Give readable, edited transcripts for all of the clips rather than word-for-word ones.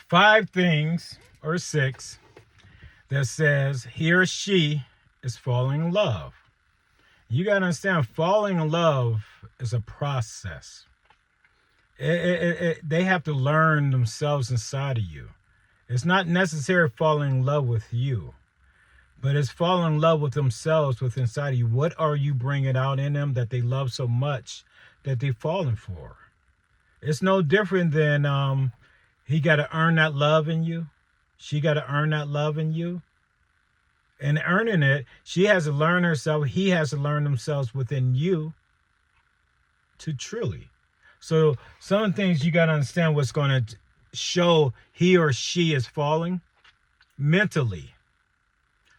5 things or 6 that says he or she is falling in love. You got to understand, falling in love is a process. They have to learn themselves inside of you. It's not necessarily falling in love with you, but it's falling in love with themselves with inside of you. What are you bringing out in them that they love so much that they've fallen for? It's no different than he got to earn that love in you. She got to earn that love in you. And earning it, she has to learn herself. He has to learn themselves within you to truly. So some things you got to understand what's going to show he or she is falling mentally.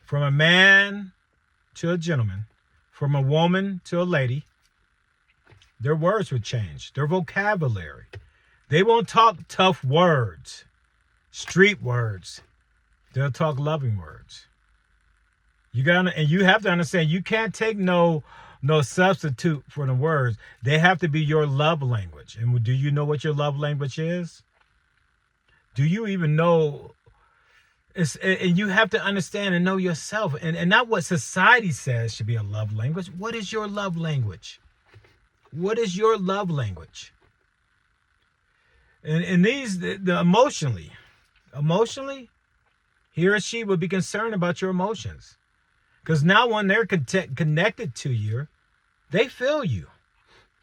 From a man to a gentleman, from a woman to a lady, their words would change, their vocabulary. They won't talk tough words, street words. They'll talk loving words. And you have to understand, you can't take no substitute for the words. They have to be your love language. And do you know what your love language is? Do you even know? And you have to understand and know yourself, and not what society says should be a love language. What is your love language? What is your love language? And the emotionally, he or she will be concerned about your emotions. Because now when they're connected to you, they feel you.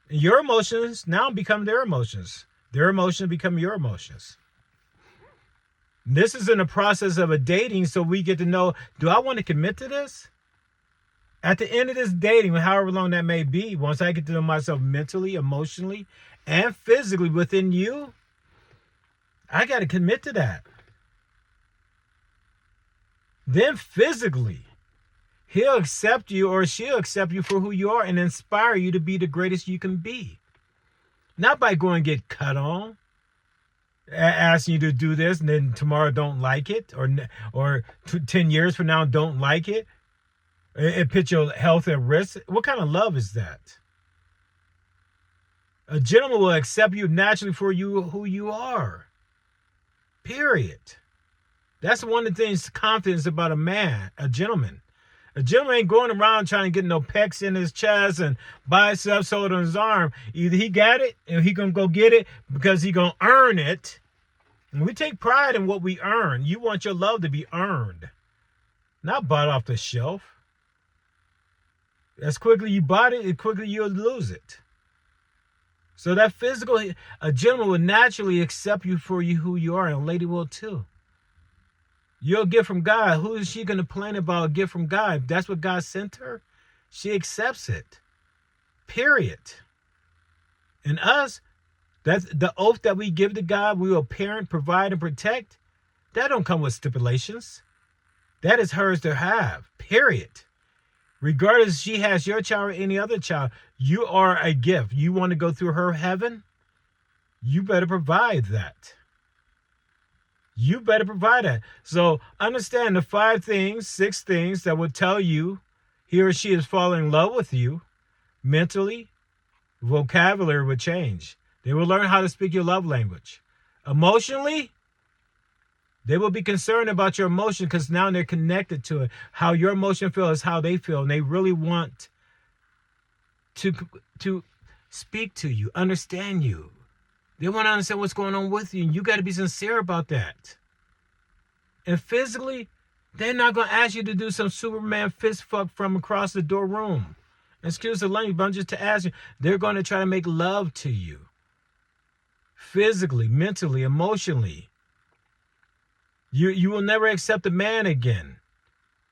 And your emotions now become their emotions. Their emotions become your emotions. This is in the process of a dating, so we get to know, do I want to commit to this? At the end of this dating, however long that may be, once I get to know myself mentally, emotionally, and physically within you, I got to commit to that. Then physically, he'll accept you or she'll accept you for who you are and inspire you to be the greatest you can be. Not by going and get cut on, asking you to do this and then tomorrow don't like it, or 10 years from now don't like it. It puts your health at risk. What kind of love is that? A gentleman will accept you naturally for you who you are. Period. That's one of the things, confidence about a gentleman. A gentleman ain't going around trying to get no pecs in his chest and biceps holding his arm. Either he got it and he gonna go get it because he gonna earn it. And we take pride in what we earn. You want your love to be earned, not bought off the shelf. As quickly you bought it, as quickly you'll lose it. So that a gentleman will naturally accept you for who you are, and a lady will too. You'll get from God. Who is she going to complain about a gift from God? That's what God sent her. She accepts it. Period. And us, that's the oath that we give to God. We will parent, provide, and protect. That don't come with stipulations. That is hers to have. Period. Regardless if she has your child or any other child, you are a gift. You want to go through her heaven? You better provide that. You better provide that. So understand the 6 things that will tell you he or she is falling in love with you. Mentally, vocabulary will change. They will learn how to speak your love language. Emotionally, they will be concerned about your emotion because now they're connected to it. How your emotion feels is how they feel. And they really want to speak to you, understand you. They want to understand what's going on with you. And you got to be sincere about that. And physically, they're not going to ask you to do some Superman fist fuck from across the door room. Excuse the language, but I'm just to ask you. They're going to try to make love to you. Physically, mentally, emotionally. You will never accept a man again.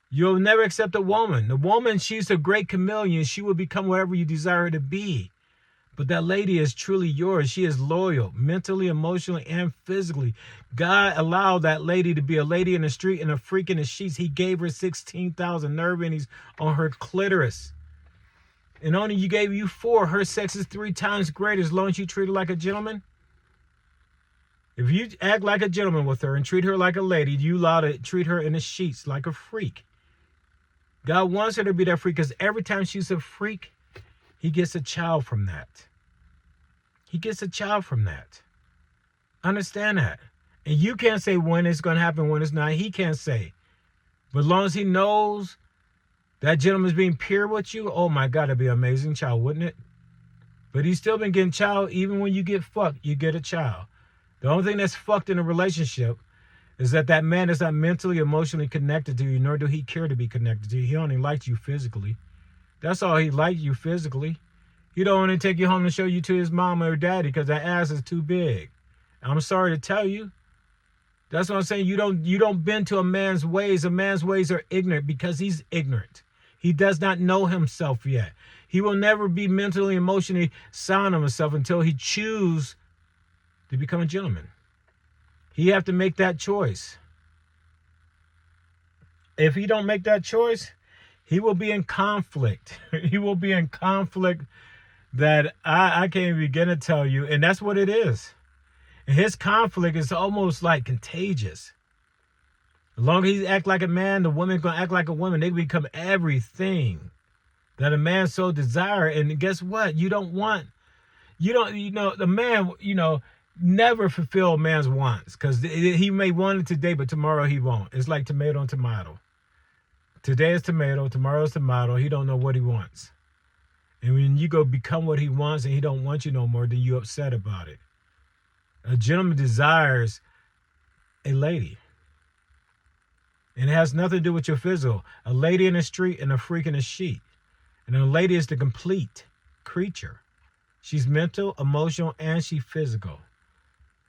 You'll never accept a woman. The woman, she's a great chameleon. She will become whatever you desire her to be. But that lady is truly yours. She is loyal, mentally, emotionally, and physically. God allowed that lady to be a lady in the street and a freak in the sheets. He gave her 16,000 nerve endings on her clitoris. And only you gave you 4. Her sex is 3 times greater as long as you treat her like a gentleman. If you act like a gentleman with her and treat her like a lady, you allow to treat her in the sheets like a freak. God wants her to be that freak because every time she's a freak, he gets a child from that. He gets a child from that. Understand that. And you can't say when it's going to happen, when it's not. He can't say. But as long as he knows that gentleman's being pure with you, oh my God, that'd be an amazing child, wouldn't it? But he's still been getting child. Even when you get fucked, you get a child. The only thing that's fucked in a relationship is that man is not mentally, emotionally connected to you, nor do he care to be connected to you. He only likes you physically. That's all he likes, you physically. He don't want to take you home and show you to his mom or daddy because that ass is too big. I'm sorry to tell you. That's what I'm saying. You don't bend to a man's ways. A man's ways are ignorant because he's ignorant. He does not know himself yet. He will never be mentally, emotionally sound of himself until he chooses to become a gentleman. He have to make that choice. If he don't make that choice, he will be in conflict. He will be in conflict that I can't even begin to tell you. And that's what it is. And his conflict is almost like contagious. As long as he act like a man, the woman's going to act like a woman. They become everything that a man so desire. And guess what? The man, never fulfill a man's wants. Because he may want it today, but tomorrow he won't. It's like tomato and tomato. Today is tomato, tomorrow is tomato. He don't know what he wants. And when you go become what he wants and he don't want you no more, then you're upset about it. A gentleman desires a lady. And it has nothing to do with your physical. A lady in the street and a freak in the sheet. And a lady is the complete creature. She's mental, emotional, and she's physical.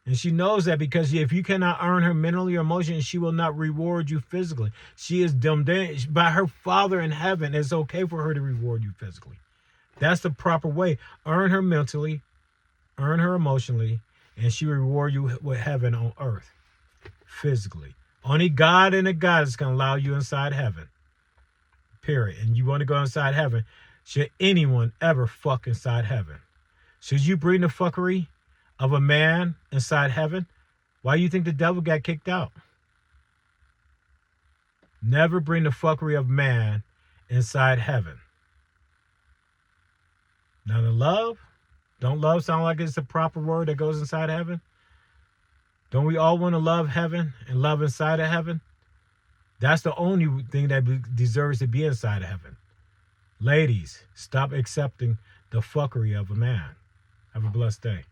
And she knows that because if you cannot earn her mentally or emotionally, she will not reward you physically. She is dumbed by her Father in heaven. It's okay for her to reward you physically. That's the proper way. Earn her mentally, earn her emotionally, and she will reward you with heaven on earth physically. Only God and a goddess can allow you inside heaven. Period. And you want to go inside heaven. Should anyone ever fuck inside heaven? Should you bring the fuckery of a man inside heaven? Why do you think the devil got kicked out? Never bring the fuckery of man inside heaven. Now the love, don't love sound like it's the proper word that goes inside heaven? Don't we all want to love heaven and love inside of heaven? That's the only thing that deserves to be inside of heaven. Ladies, stop accepting the fuckery of a man. Have a blessed day.